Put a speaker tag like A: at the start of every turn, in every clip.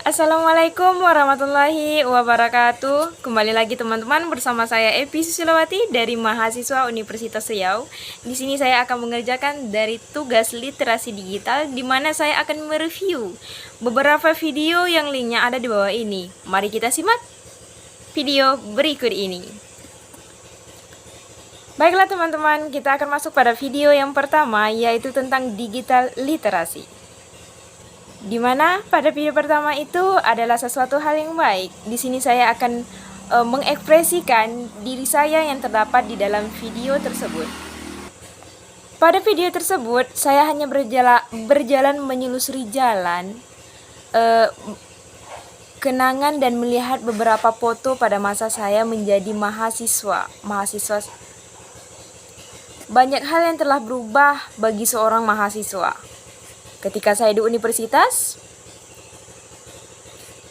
A: Assalamualaikum warahmatullahi wabarakatuh. Kembali lagi teman-teman bersama saya Epi Susilawati dari mahasiswa Universitas Riau. Di sini saya akan mengerjakan dari tugas literasi digital di mana saya akan mereview beberapa video yang linknya ada di bawah ini. Mari kita simak video berikut ini. Baiklah teman-teman, kita akan masuk pada video yang pertama, yaitu tentang digital literasi. Dimana pada video pertama itu adalah sesuatu hal yang baik. Di sini saya akan mengekspresikan diri saya yang terdapat di dalam video tersebut. Pada video tersebut saya hanya berjalan menyelusuri jalan, kenangan dan melihat beberapa foto pada masa saya menjadi mahasiswa. Banyak hal yang telah berubah bagi seorang mahasiswa. Ketika saya di universitas,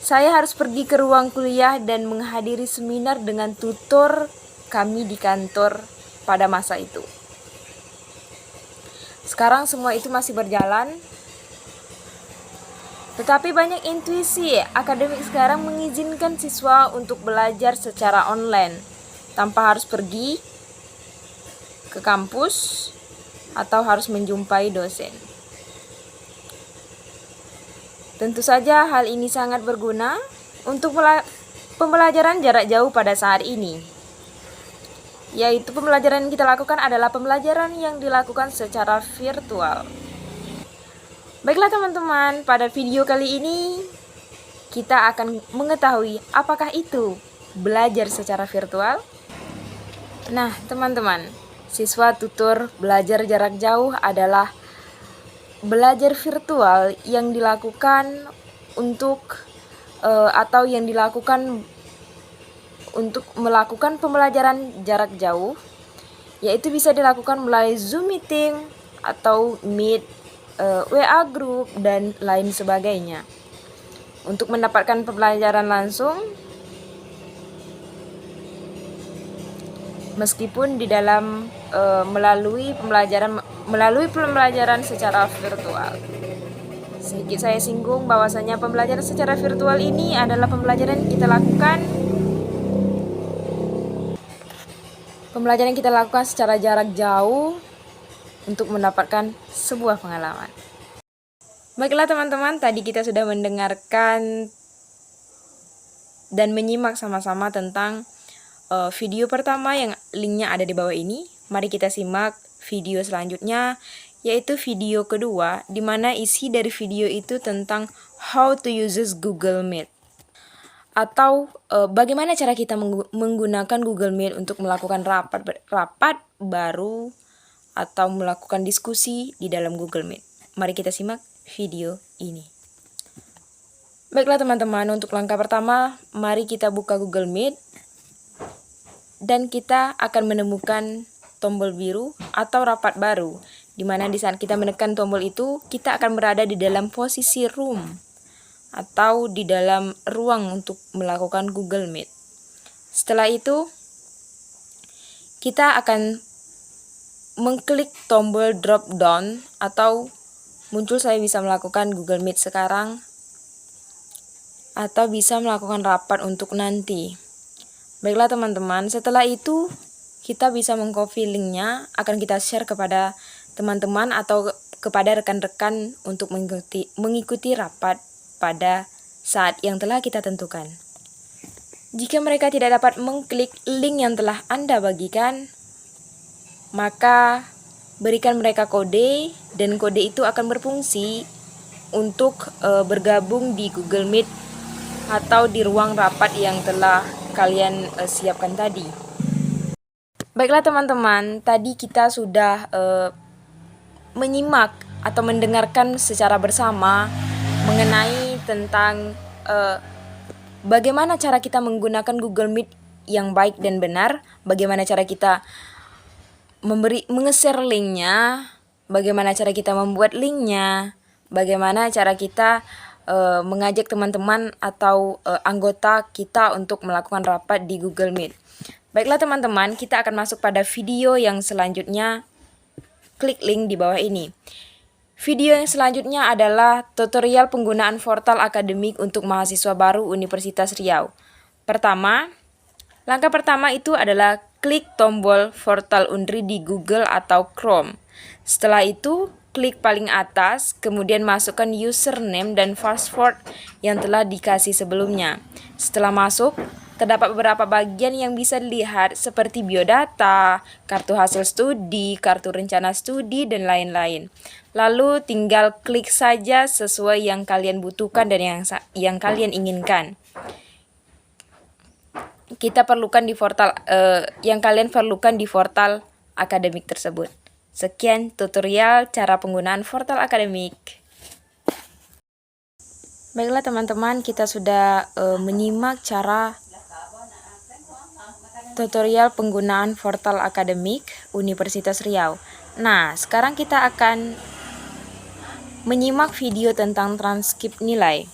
A: saya harus pergi ke ruang kuliah dan menghadiri seminar dengan tutor kami di kantor pada masa itu. Sekarang semua itu masih berjalan, tetapi banyak intuisi akademik sekarang mengizinkan siswa untuk belajar secara online tanpa harus pergi ke kampus atau harus menjumpai dosen. Tentu saja hal ini sangat berguna untuk pembelajaran jarak jauh pada saat ini. Yaitu pembelajaran yang kita lakukan adalah pembelajaran yang dilakukan secara virtual. Baiklah teman-teman, pada video kali ini kita akan mengetahui apakah itu belajar secara virtual. Nah teman-teman, siswa tutor belajar jarak jauh adalah belajar virtual yang dilakukan untuk untuk melakukan pembelajaran jarak jauh, yaitu bisa dilakukan melalui Zoom meeting atau Meet, WA group dan lain sebagainya. Untuk mendapatkan pembelajaran langsung, meskipun di dalam melalui pembelajaran secara virtual. Sedikit saya singgung bahwasanya pembelajaran secara virtual ini adalah pembelajaran yang kita lakukan secara jarak jauh untuk mendapatkan sebuah pengalaman. Baiklah teman-teman, tadi kita sudah mendengarkan dan menyimak sama-sama tentang video pertama yang linknya ada di bawah ini. Mari kita simak video selanjutnya, yaitu video kedua, di mana isi dari video itu tentang how to use Google Meet, atau bagaimana cara kita menggunakan Google Meet untuk melakukan rapat baru atau melakukan diskusi di dalam Google Meet. Mari kita simak video ini. Baiklah teman-teman, untuk langkah pertama, mari kita buka Google Meet. Dan kita akan menemukan tombol biru atau rapat baru, di mana di saat kita menekan tombol itu, kita akan berada di dalam posisi room atau di dalam ruang untuk melakukan Google Meet. Setelah itu, kita akan mengklik tombol drop down atau muncul saya bisa melakukan Google Meet sekarang atau bisa melakukan rapat untuk nanti. Baiklah teman-teman, setelah itu kita bisa mengcopy linknya, akan kita share kepada teman-teman atau kepada rekan-rekan untuk mengikuti rapat pada saat yang telah kita tentukan. Jika mereka tidak dapat mengklik link yang telah Anda bagikan, maka berikan mereka kode, dan kode itu akan berfungsi untuk bergabung di Google Meet atau di ruang rapat yang telah kalian siapkan tadi. Baiklah teman-teman, tadi kita sudah menyimak atau mendengarkan secara bersama mengenai tentang bagaimana cara kita menggunakan Google Meet yang baik dan benar, bagaimana cara kita menge-share linknya, bagaimana cara kita membuat linknya, bagaimana cara kita mengajak teman-teman atau anggota kita untuk melakukan rapat di Google Meet. Baiklah teman-teman, kita akan masuk pada video yang selanjutnya. Klik link di bawah ini. Video yang selanjutnya adalah tutorial penggunaan portal akademik untuk mahasiswa baru Universitas Riau. Langkah pertama itu adalah klik tombol portal Unri di Google atau Chrome. Setelah itu, klik paling atas, kemudian masukkan username dan password yang telah dikasih sebelumnya. Setelah masuk, terdapat beberapa bagian yang bisa dilihat seperti biodata, kartu hasil studi, kartu rencana studi, dan lain-lain. Lalu tinggal klik saja sesuai yang kalian butuhkan dan yang kalian inginkan. Yang kalian perlukan di portal akademik tersebut. Sekian tutorial cara penggunaan portal akademik. Baiklah teman-teman, kita sudah menyimak cara tutorial penggunaan portal akademik Universitas Riau. Nah, sekarang kita akan menyimak video tentang transkrip nilai,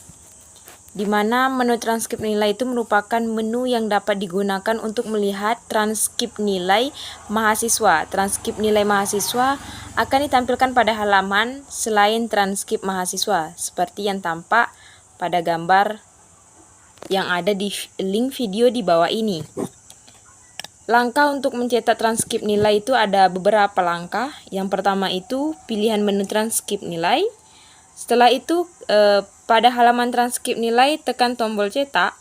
A: di mana menu transkrip nilai itu merupakan menu yang dapat digunakan untuk melihat transkrip nilai mahasiswa. Transkrip nilai mahasiswa akan ditampilkan pada halaman selain transkrip mahasiswa, seperti yang tampak pada gambar yang ada di link video di bawah ini. Langkah untuk mencetak transkrip nilai itu ada beberapa langkah. Yang pertama itu pilihan menu transkrip nilai. Setelah itu pada halaman transkrip nilai tekan tombol cetak.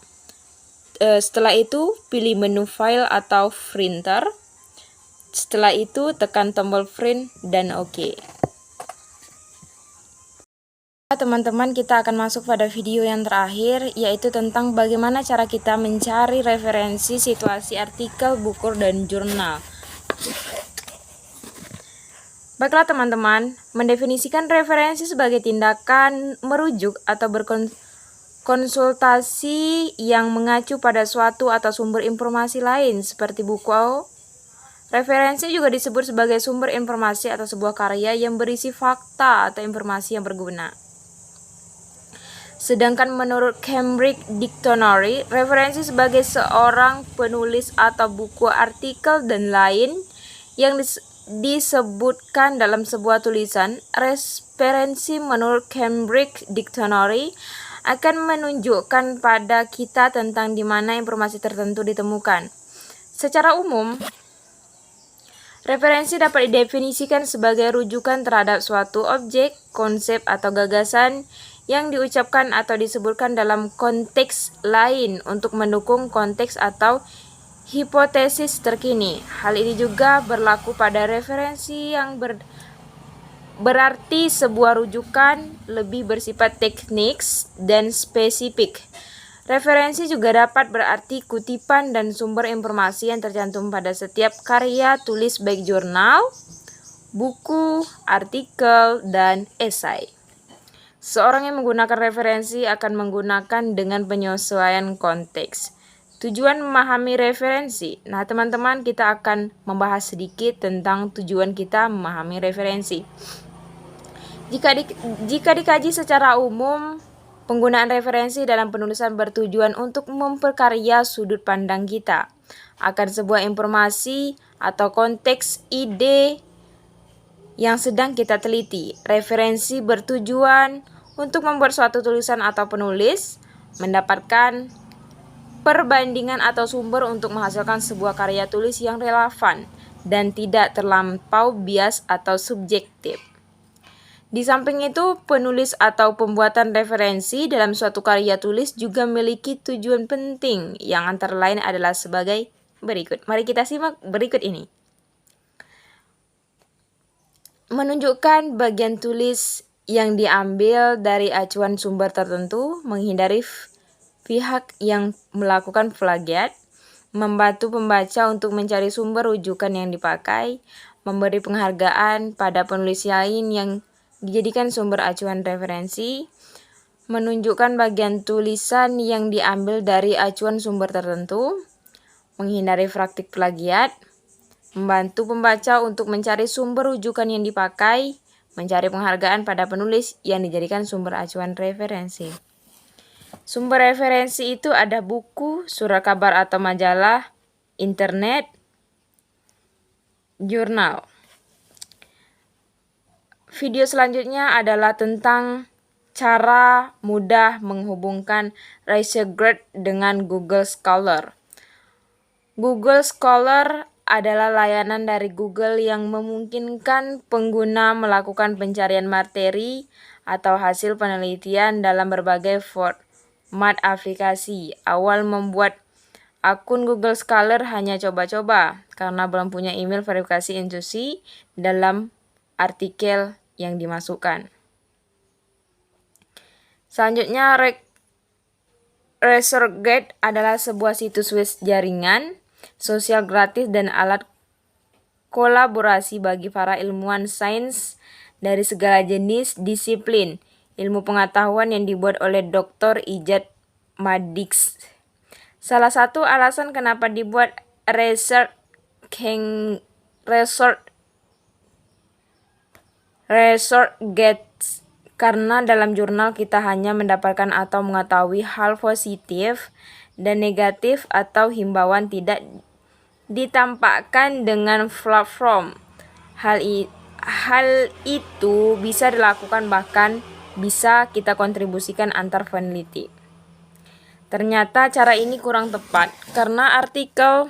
A: Setelah itu pilih menu file atau printer. Setelah itu tekan tombol print dan OK. Teman-teman, kita akan masuk pada video yang terakhir, yaitu tentang bagaimana cara kita mencari referensi situasi artikel, buku, dan jurnal. Baiklah teman-teman, mendefinisikan referensi sebagai tindakan merujuk atau berkonsultasi yang mengacu pada suatu atau sumber informasi lain seperti buku. Referensi juga disebut sebagai sumber informasi atau sebuah karya yang berisi fakta atau informasi yang berguna. Sedangkan menurut Cambridge Dictionary, referensi sebagai seorang penulis atau buku, artikel, dan lain yang disebutkan dalam sebuah tulisan. Referensi menurut Cambridge Dictionary akan menunjukkan pada kita tentang di mana informasi tertentu ditemukan. Secara umum, referensi dapat didefinisikan sebagai rujukan terhadap suatu objek, konsep, atau gagasan yang diucapkan atau disebutkan dalam konteks lain untuk mendukung konteks atau hipotesis terkini. Hal ini juga berlaku pada referensi yang berarti sebuah rujukan lebih bersifat teknis dan spesifik. Referensi juga dapat berarti kutipan dan sumber informasi yang tercantum pada setiap karya tulis baik jurnal, buku, artikel, dan esai. Seorang yang menggunakan referensi akan menggunakan dengan penyesuaian konteks. Tujuan memahami referensi. Nah, teman-teman, kita akan membahas sedikit tentang tujuan kita memahami referensi. Jika dikaji secara umum, penggunaan referensi dalam penulisan bertujuan untuk memperkaya sudut pandang kita akan sebuah informasi atau konteks ide yang sedang kita teliti. Referensi bertujuan untuk membuat suatu tulisan atau penulis mendapatkan perbandingan atau sumber untuk menghasilkan sebuah karya tulis yang relevan dan tidak terlampau bias atau subjektif. Di samping itu, penulis atau pembuatan referensi dalam suatu karya tulis juga memiliki tujuan penting yang antara lain adalah sebagai berikut. Mari kita simak berikut ini. Menunjukkan bagian tulis yang diambil dari acuan sumber tertentu, menghindari pihak yang melakukan plagiat, membantu pembaca untuk mencari sumber rujukan yang dipakai, memberi penghargaan pada penulis lain yang dijadikan sumber acuan referensi, menunjukkan bagian tulisan yang diambil dari acuan sumber tertentu, menghindari praktik plagiat, membantu pembaca untuk mencari sumber rujukan yang dipakai, mencari penghargaan pada penulis yang dijadikan sumber acuan referensi. Sumber referensi itu ada buku, surat kabar atau majalah, internet, jurnal. Video selanjutnya adalah tentang cara mudah menghubungkan ResearchGate dengan Google Scholar. Google Scholar adalah layanan dari Google yang memungkinkan pengguna melakukan pencarian materi atau hasil penelitian dalam berbagai format aplikasi. Awal membuat akun Google Scholar hanya coba-coba karena belum punya email verifikasi institusi dalam artikel yang dimasukkan. Selanjutnya, ResearchGate adalah sebuah situs web jaringan sosial gratis dan alat kolaborasi bagi para ilmuwan sains dari segala jenis disiplin ilmu pengetahuan yang dibuat oleh Dr. Ijaz Madix. Salah satu alasan kenapa dibuat ResearchGate karena dalam jurnal kita hanya mendapatkan atau mengetahui hal positif dan negatif atau himbauan tidak ditampakkan dengan platform. Hal itu bisa dilakukan bahkan bisa kita kontribusikan antar peneliti. Ternyata cara ini kurang tepat karena artikel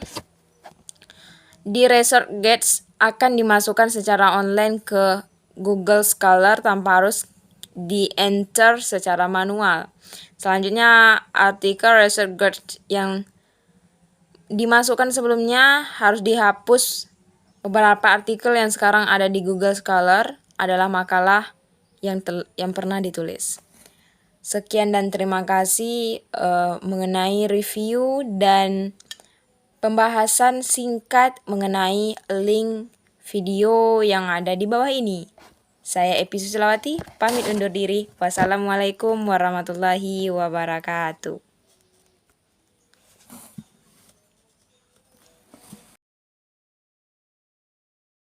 A: di ResearchGate akan dimasukkan secara online ke Google Scholar tanpa harus di-enter secara manual. Selanjutnya, artikel ResearchGate yang dimasukkan sebelumnya harus dihapus. Beberapa artikel yang sekarang ada di Google Scholar adalah makalah yang pernah ditulis. Sekian dan terima kasih mengenai review dan pembahasan singkat mengenai link video yang ada di bawah ini. Saya Epi Susilawati, pamit undur diri. Wassalamualaikum warahmatullahi wabarakatuh.